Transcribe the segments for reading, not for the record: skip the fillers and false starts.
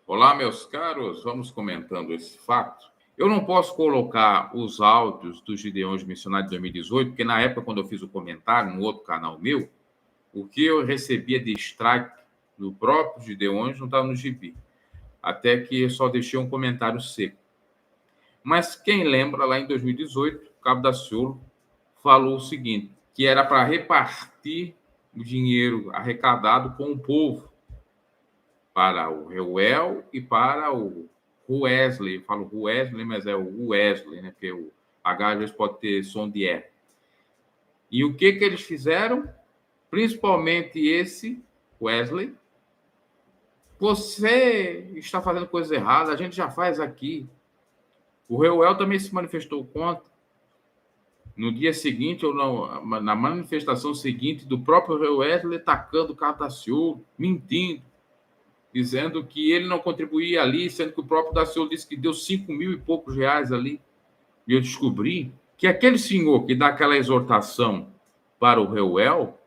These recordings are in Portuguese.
Olá, meus caros, vamos comentando esse fato. Eu não posso colocar os áudios dos Gideões mencionados em 2018, porque na época, quando eu fiz o comentário no outro canal meu, o que eu recebia de strike do próprio Gideões não estava no gibi. Até que eu só deixei um comentário seco. Mas quem lembra, lá em 2018, o Cabo Daciolo falou o seguinte, que era para repartir o dinheiro arrecadado com o povo, para o Reuel e para o Wesley. Eu falo Wesley, mas é o Wesley, né? Porque o H às vezes pode ter som de E. E o que eles fizeram? Principalmente esse Wesley. Você está fazendo coisa errada, a gente já faz aqui. O Reuel também se manifestou contra. No dia seguinte, ou na manifestação seguinte, do próprio Wesley tacando o Cabo Daciolo, mentindo, dizendo que ele não contribuía ali, sendo que o próprio Daciolo disse que deu 5 mil e poucos reais ali. E eu descobri que aquele senhor que dá aquela exortação para o Reuel,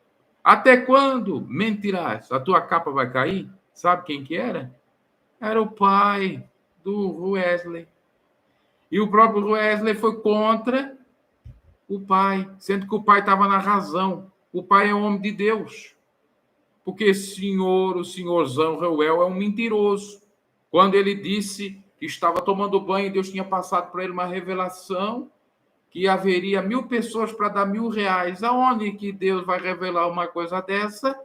até quando mentirás? A tua capa vai cair? Sabe quem que era? Era o pai do Wesley. E o próprio Wesley foi contra o pai, sendo que o pai estava na razão. O pai é um homem de Deus. Porque o senhorzão Reuel é um mentiroso. Quando ele disse que estava tomando banho e Deus tinha passado para ele uma revelação que haveria 1.000 pessoas para dar R$1.000. Aonde que Deus vai revelar uma coisa dessa?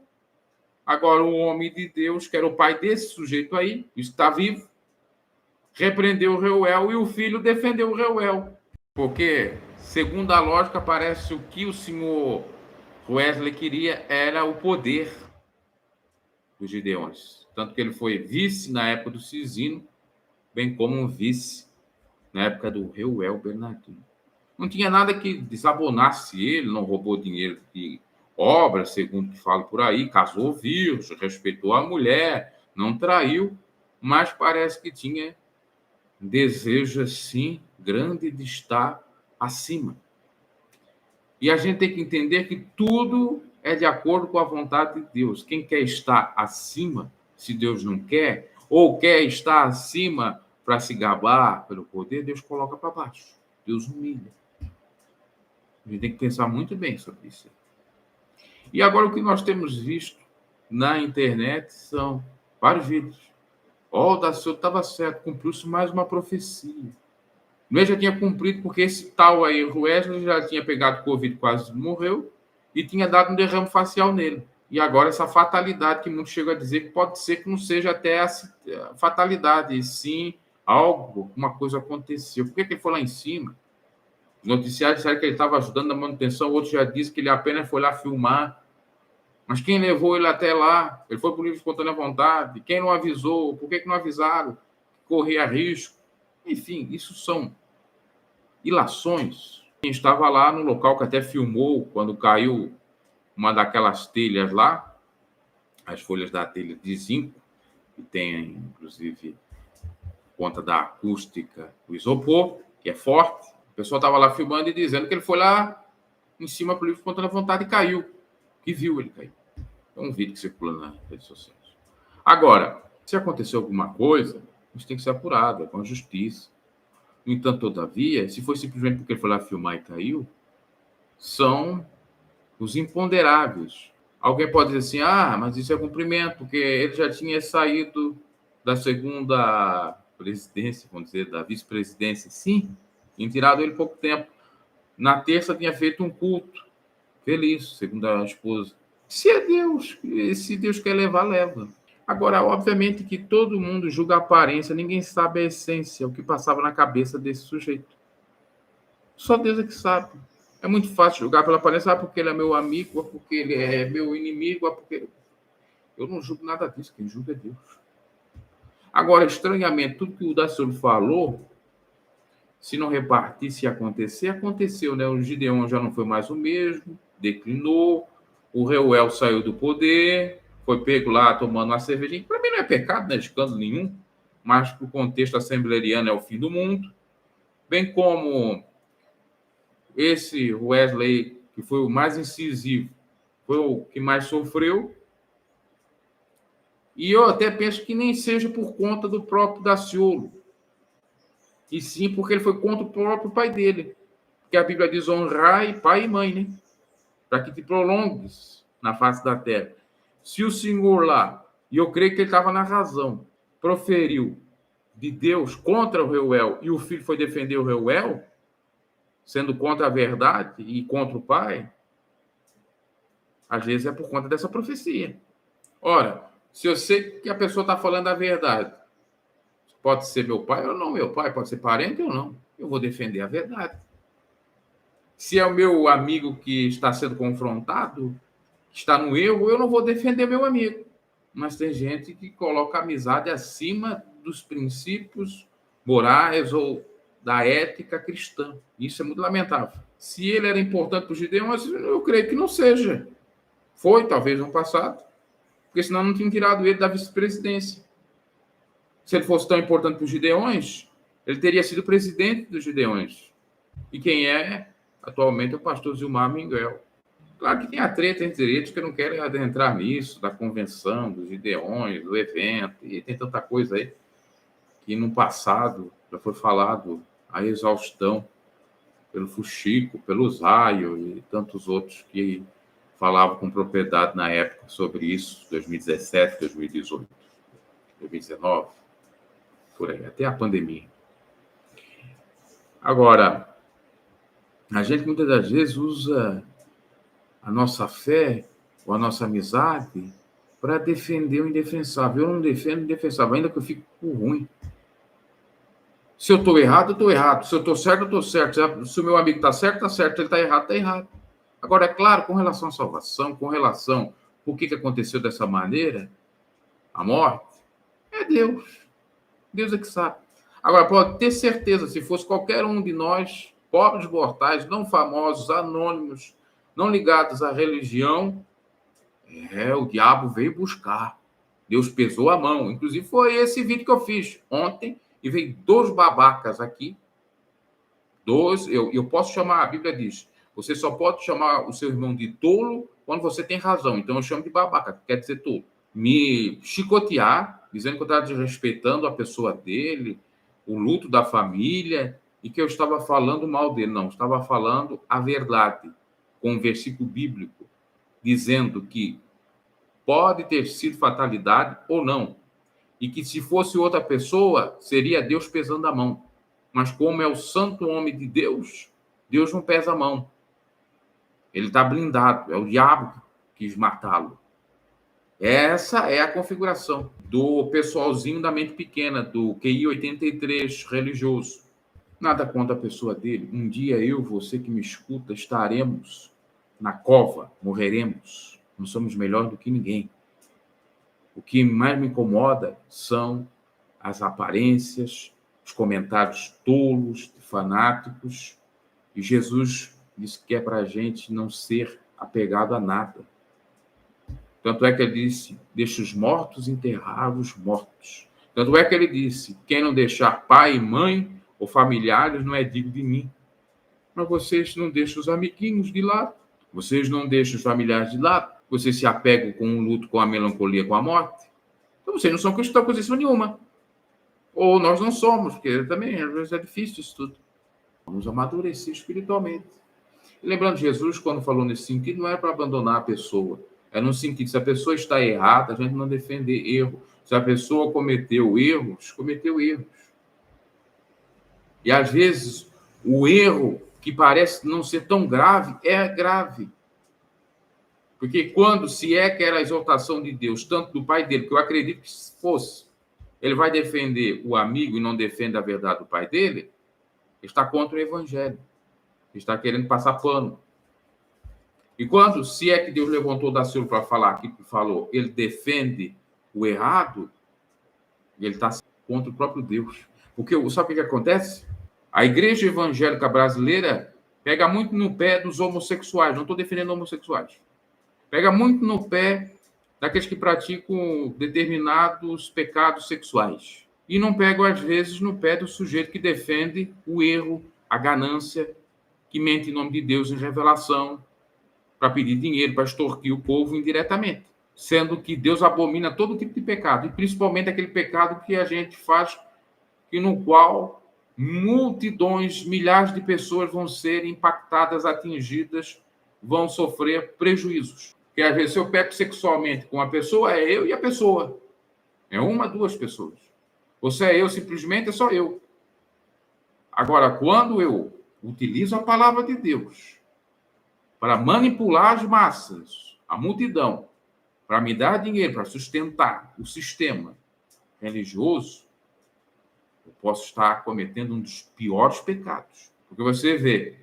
Agora, o homem de Deus, que era o pai desse sujeito aí, está vivo, repreendeu o Reuel e o filho defendeu o Reuel. Porque, segundo a lógica, parece o que o senhor Wesley queria era o poder dos Gideões. Tanto que ele foi vice na época do Cisino, bem como um vice na época do Reuel Bernardino. Não tinha nada que desabonasse ele, não roubou dinheiro de obra, segundo que falo por aí, casou virgem, respeitou a mulher, não traiu, mas parece que tinha desejo, assim, grande de estar acima. E a gente tem que entender que tudo é de acordo com a vontade de Deus. Quem quer estar acima, se Deus não quer, ou quer estar acima para se gabar pelo poder, Deus coloca para baixo. Deus humilha. A gente tem que pensar muito bem sobre isso. E agora o que nós temos visto na internet são vários vídeos. O Daciolo estava certo, cumpriu-se mais uma profecia. Ele já tinha cumprido, porque esse tal aí, o Wesley, já tinha pegado Covid, quase morreu, e tinha dado um derrame facial nele. E agora essa fatalidade que muitos chegam a dizer que pode ser que não seja até a fatalidade, e sim algo, uma coisa aconteceu. Por que ele foi lá em cima? Os noticiários disseram que ele estava ajudando na manutenção, outros já dizem que ele apenas foi lá filmar. Mas quem levou ele até lá? Ele foi por livre e espontânea vontade. Quem não avisou? Por que não avisaram? Corria risco. Enfim, isso são ilações. Quem estava lá no local, que até filmou quando caiu uma daquelas telhas lá, as folhas da telha de zinco, que tem, inclusive, conta da acústica, o isopor, que é forte. O pessoal estava lá filmando e dizendo que ele foi lá em cima por livre e espontânea vontade e caiu. Que viu ele cair. É um vídeo que circula nas redes sociais. Agora, se aconteceu alguma coisa, isso tem que ser apurado, é com a justiça. No entanto, todavia, se foi simplesmente porque ele foi lá filmar e caiu, são os imponderáveis. Alguém pode dizer assim, mas isso é cumprimento, porque ele já tinha saído da segunda presidência, vamos dizer, da vice-presidência. Sim, tinha tirado ele pouco tempo. Na terça tinha feito um culto feliz, segundo a esposa. Se é Deus, se Deus quer levar, leva. Agora, obviamente que todo mundo julga a aparência, ninguém sabe a essência, o que passava na cabeça desse sujeito. Só Deus é que sabe. É muito fácil julgar pela aparência, porque ele é meu amigo, porque ele é meu inimigo, porque... Eu não julgo nada disso, quem julga é Deus. Agora, estranhamente, tudo que o Daciolo falou, se não repartisse e acontecer, aconteceu, né? O Gideão já não foi mais o mesmo, declinou, o Reuel saiu do poder, foi pego lá tomando uma cervejinha. Para mim não é pecado, não é escândalo nenhum, mas para o contexto assembleariano é o fim do mundo. Bem como esse Wesley, que foi o mais incisivo, foi o que mais sofreu. E eu até penso que nem seja por conta do próprio Daciolo, e sim porque ele foi contra o próprio pai dele. Porque a Bíblia diz honrar pai e mãe, né? Para que te prolongues na face da terra. Se o Senhor lá, e eu creio que ele estava na razão, proferiu de Deus contra o Reuel, e o filho foi defender o Reuel, sendo contra a verdade e contra o pai, às vezes é por conta dessa profecia. Ora, se eu sei que a pessoa está falando a verdade, pode ser meu pai ou não meu pai, pode ser parente ou não, eu vou defender a verdade. Se é o meu amigo que está sendo confrontado, que está no erro, eu não vou defender meu amigo. Mas tem gente que coloca a amizade acima dos princípios morais ou da ética cristã. Isso é muito lamentável. Se ele era importante para os Gideões, eu creio que não seja. Foi, talvez, no passado, porque senão não tinham tirado ele da vice-presidência. Se ele fosse tão importante para os Gideões, ele teria sido presidente dos Gideões. E quem é, atualmente, é o pastor Zilmar Miguel. Claro que tem a treta entre eles, que eu não quero adentrar nisso, da convenção, dos Gideões, do evento, e tem tanta coisa aí, que no passado já foi falado a exaustão pelo Fuxico, pelo Zaio e tantos outros que falavam com propriedade na época sobre isso, 2017, 2018, 2019, por aí, até a pandemia. Agora, a gente muitas das vezes usa a nossa fé ou a nossa amizade para defender o indefensável. Eu não defendo o indefensável, ainda que eu fique ruim. Se eu estou errado, eu estou errado. Se eu estou certo, eu estou certo. Se o meu amigo está certo, está certo. Se ele está errado, está errado. Agora, é claro, com relação à salvação, com relação por que aconteceu dessa maneira, a morte, é Deus. Deus é que sabe. Agora, pode ter certeza, se fosse qualquer um de nós, pobres mortais, não famosos, anônimos, não ligados à religião, o diabo veio buscar. Deus pesou a mão. Inclusive, foi esse vídeo que eu fiz ontem, e veio 2 babacas aqui. 2, eu posso chamar, a Bíblia diz, você só pode chamar o seu irmão de tolo quando você tem razão. Então, eu chamo de babaca, que quer dizer tolo. Me chicotear, dizendo que eu estava desrespeitando a pessoa dele, o luto da família, e que eu estava falando mal dele. Não, estava falando a verdade, com um versículo bíblico, dizendo que pode ter sido fatalidade ou não, e que se fosse outra pessoa, seria Deus pesando a mão. Mas como é o santo homem de Deus, Deus não pesa a mão. Ele está blindado, é o diabo que quis matá-lo. Essa é a configuração do pessoalzinho da mente pequena, do QI 83 religioso. Nada contra a pessoa dele. Um dia eu, você que me escuta, estaremos na cova, morreremos. Não somos melhores do que ninguém. O que mais me incomoda são as aparências, os comentários tolos, fanáticos. E Jesus disse que é para a gente não ser apegado a nada. Tanto é que ele disse, deixa os mortos enterrar os mortos. Tanto é que ele disse, quem não deixar pai, mãe ou familiares não é digno de mim. Mas vocês não deixam os amiguinhos de lado, vocês não deixam os familiares de lado, vocês se apegam com o luto, com a melancolia, com a morte. Então vocês não são cristãos com posição nenhuma. Ou nós não somos, porque também às vezes é difícil isso tudo. Vamos amadurecer espiritualmente. E lembrando, Jesus, quando falou nesse sentido, não era para abandonar a pessoa. É no sentido, se a pessoa está errada, a gente não defender erro. Se a pessoa cometeu erros, cometeu erros. E às vezes o erro que parece não ser tão grave, é grave. Porque quando se é que era a exaltação de Deus, tanto do pai dele, que eu acredito que fosse, ele vai defender o amigo e não defende a verdade do pai dele, ele está contra o evangelho. Ele está querendo passar pano. E quando, se é que Deus levantou Daciolo para falar aquilo que falou, ele defende o errado, ele está contra o próprio Deus. Porque sabe o que acontece? A igreja evangélica brasileira pega muito no pé dos homossexuais. Não estou defendendo homossexuais. Pega muito no pé daqueles que praticam determinados pecados sexuais. E não pega, às vezes, no pé do sujeito que defende o erro, a ganância, que mente em nome de Deus em revelação, para pedir dinheiro, para extorquir o povo indiretamente. sendo que Deus abomina todo tipo de pecado, e principalmente aquele pecado que a gente faz, e no qual multidões, milhares de pessoas vão ser impactadas, atingidas, vão sofrer prejuízos. Porque às vezes, se eu peco sexualmente com uma pessoa, é eu e a pessoa. É uma, duas pessoas. Ou se é eu, simplesmente é só eu. Agora, quando eu utilizo a palavra de Deus para manipular as massas, a multidão, para me dar dinheiro, para sustentar o sistema religioso, eu posso estar cometendo um dos piores pecados. Porque você vê,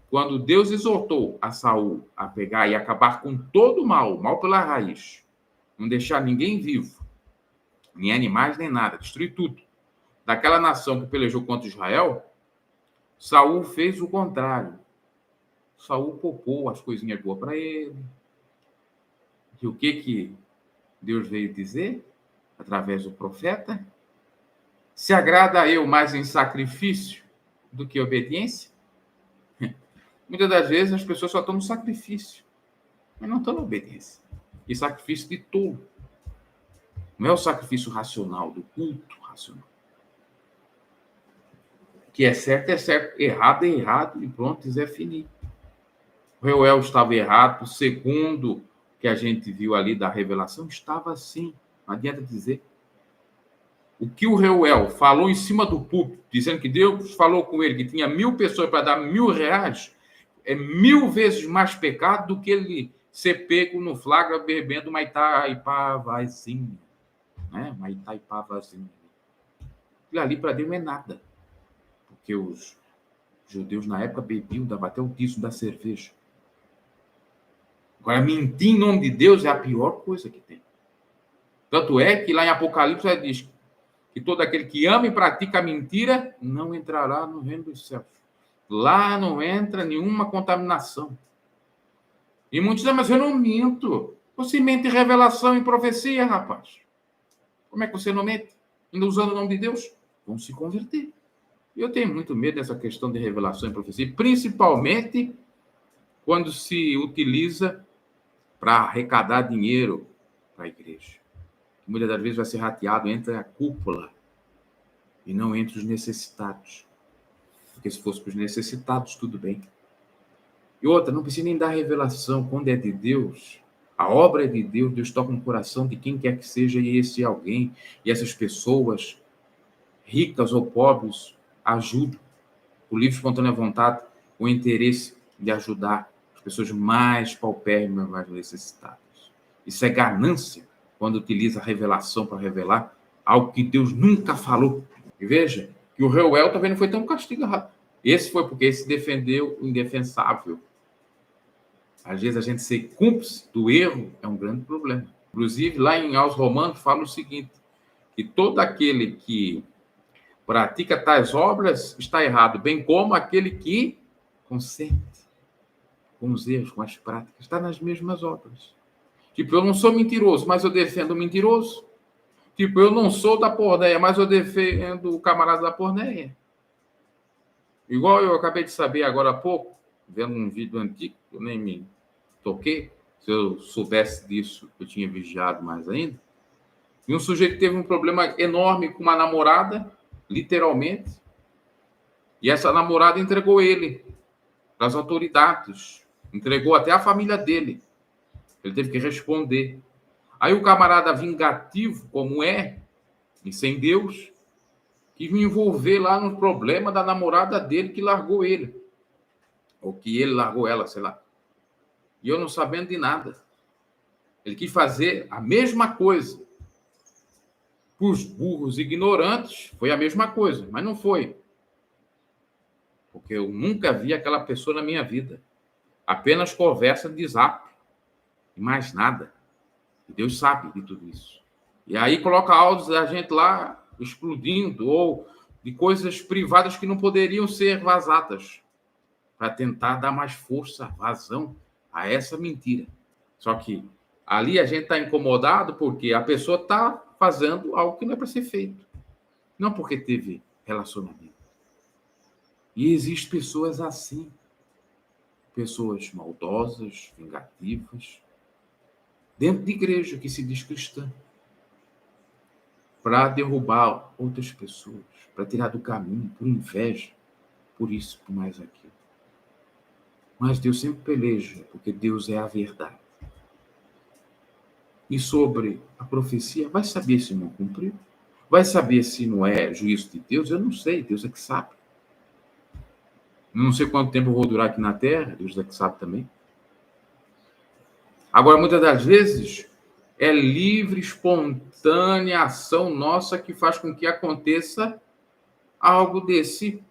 quando Deus exortou a Saul a pegar e acabar com todo o mal pela raiz, não deixar ninguém vivo, nem animais, nem nada, destruir tudo, daquela nação que pelejou contra Israel, Saul fez o contrário. Saul poupou as coisinhas boas para ele. E o que Deus veio dizer através do profeta? Se agrada eu mais em sacrifício do que obediência? Muitas das vezes as pessoas só estão no sacrifício, mas não estão na obediência. E sacrifício de tolo. Não é o sacrifício racional, do culto racional. O que é certo, errado é errado, e pronto, Zé fini. O Reuel estava errado, segundo o que a gente viu ali da revelação, estava assim. Não adianta dizer. O que o Reuel falou em cima do púlpito, dizendo que Deus falou com ele que tinha 1.000 pessoas para dar R$1.000, é 1.000 vezes mais pecado do que ele ser pego no flagra bebendo uma Itaipavazinha. Né? Uma Itaipavazinha. Aquilo ali para Deus não é nada. Porque os judeus na época bebiam, dava até o dízimo da cerveja. Agora, mentir em nome de Deus é a pior coisa que tem. Tanto é que lá em Apocalipse diz que todo aquele que ama e pratica a mentira não entrará no reino dos céus. Lá não entra nenhuma contaminação. E muitos dizem, mas eu não minto. Você mente em revelação e profecia, rapaz. Como é que você não mente? Ainda usando o nome de Deus? Vão se converter. Eu tenho muito medo dessa questão de revelação e profecia, principalmente quando se utiliza para arrecadar dinheiro para a igreja. Muitas das vezes vai ser rateado entre a cúpula e não entre os necessitados. Porque se fosse para os necessitados, tudo bem. E outra, não precisa nem dar revelação. Quando é de Deus, a obra é de Deus, Deus toca no coração de quem quer que seja, e esse alguém, e essas pessoas, ricas ou pobres, ajudam, por livre e espontânea vontade, o interesse de ajudar as pessoas mais paupérrimas, mais necessitadas. Isso é ganância, quando utiliza a revelação para revelar algo que Deus nunca falou. E veja que o Reuel também não foi tão castigado. Esse foi porque ele se defendeu o indefensável. Às vezes a gente ser cúmplice do erro é um grande problema. Inclusive, lá em Aos Romanos fala o seguinte, que todo aquele que pratica tais obras está errado, bem como aquele que consente com os erros, com as práticas, está nas mesmas obras. Tipo, eu não sou mentiroso, mas eu defendo o mentiroso. Tipo, eu não sou da porneia, mas eu defendo o camarada da porneia. Igual eu acabei de saber agora há pouco, vendo um vídeo antigo, eu nem me toquei. Se eu soubesse disso, eu tinha vigiado mais ainda. E um sujeito teve um problema enorme com uma namorada, literalmente, e essa namorada entregou ele para as autoridades, entregou até a família dele. Ele teve que responder. Aí o camarada vingativo, como é, e sem Deus, quis me envolver lá no problema da namorada dele que largou ele. Ou que ele largou ela, sei lá. E eu não sabendo de nada. Ele quis fazer a mesma coisa. Para os burros ignorantes, foi a mesma coisa, mas não foi. Porque eu nunca vi aquela pessoa na minha vida. Apenas conversa de zap. E mais nada. E Deus sabe de tudo isso. E aí coloca áudios da gente lá explodindo, ou de coisas privadas que não poderiam ser vazadas, para tentar dar mais força, vazão a essa mentira. Só que ali a gente está incomodado porque a pessoa está fazendo algo que não é para ser feito. Não porque teve relacionamento. E existem pessoas assim. Pessoas maldosas, vingativas. dentro de igreja que se diz cristã, para derrubar outras pessoas, para tirar do caminho, por inveja, por isso, por mais aquilo. Mas Deus sempre peleja, porque Deus é a verdade. E sobre a profecia, vai saber se não cumpriu? Vai saber se não é juízo de Deus? Eu não sei, Deus é que sabe. Não sei quanto tempo eu vou durar aqui na Terra, Deus é que sabe também. Agora, muitas das vezes, é livre, espontânea ação nossa que faz com que aconteça algo desse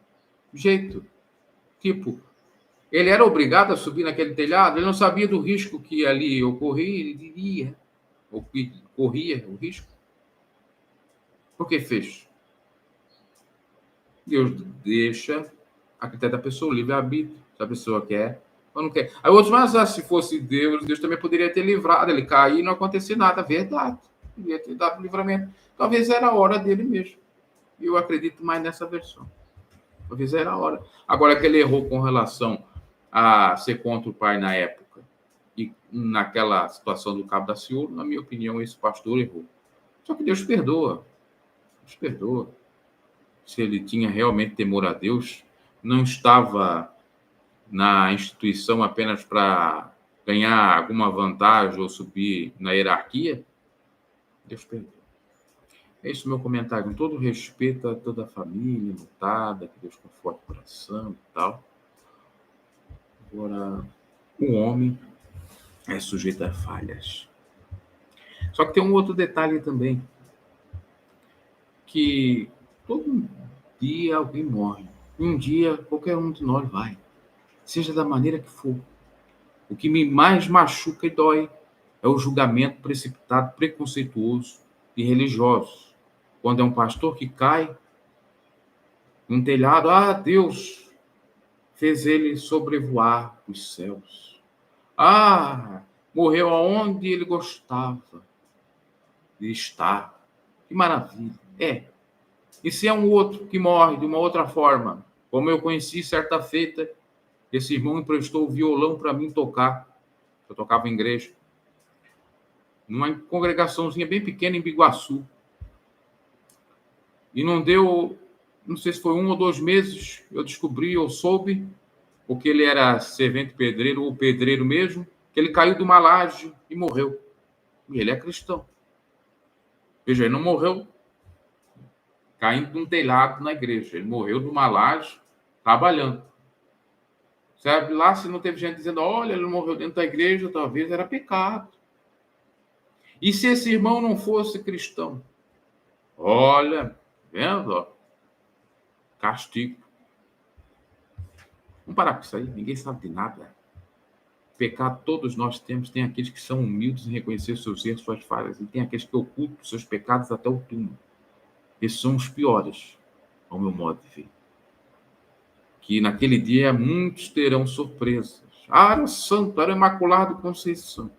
jeito. Tipo, ele era obrigado a subir naquele telhado, ele não sabia do risco que ali ocorria, ele iria, ou que corria o risco. Por que fez? Deus deixa a critério da pessoa, o livre-arbítrio, se a pessoa quer ou não quer. Aí outros, mas se fosse Deus, Deus também poderia ter livrado, ele cair e não acontecer nada. Verdade, ele ia ter dado livramento. Talvez era a hora dele mesmo. Eu acredito mais nessa versão. Talvez era a hora. Agora que ele errou com relação a ser contra o pai na época, e naquela situação do Cabo da Ciúme, na minha opinião, esse pastor errou. Só que Deus perdoa. Deus perdoa. Se ele tinha realmente temor a Deus, não estava na instituição apenas para ganhar alguma vantagem ou subir na hierarquia, Deus perdoa. É isso meu comentário, com todo respeito a toda a família lutada, que Deus conforte o coração e tal. Agora, o homem é sujeito a falhas. Só que tem um outro detalhe também, que todo dia alguém morre. E um dia qualquer um de nós vai, seja da maneira que for. O que me mais machuca e dói é o julgamento precipitado, preconceituoso e religioso. Quando é um pastor que cai num telhado, Deus fez ele sobrevoar os céus. Morreu aonde ele gostava de estar. Que maravilha. E se é um outro que morre de uma outra forma, como eu conheci certa feita, esse irmão emprestou o violão para mim tocar. Eu tocava em igreja. Numa congregaçãozinha bem pequena em Biguaçu. E não deu, não sei se foi 1 ou 2 meses, eu descobri, eu soube, porque ele era servente pedreiro ou pedreiro mesmo, que ele caiu de uma laje e morreu. E ele é cristão. Veja, ele não morreu caindo de um telhado na igreja. Ele morreu de uma laje trabalhando. Sabe, lá se não teve gente dizendo, olha, ele morreu dentro da igreja, talvez era pecado. E se esse irmão não fosse cristão? Olha, vendo? Castigo. Vamos parar com isso aí, ninguém sabe de nada. Pecado todos nós temos, tem aqueles que são humildes em reconhecer seus erros, suas falhas, e tem aqueles que ocultam seus pecados até o túmulo. Esses são os piores, ao meu modo de ver. Que naquele dia muitos terão surpresas. Era santo, era imaculado Conceição.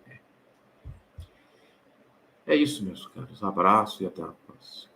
É isso, meus caros. Abraço e até a próxima.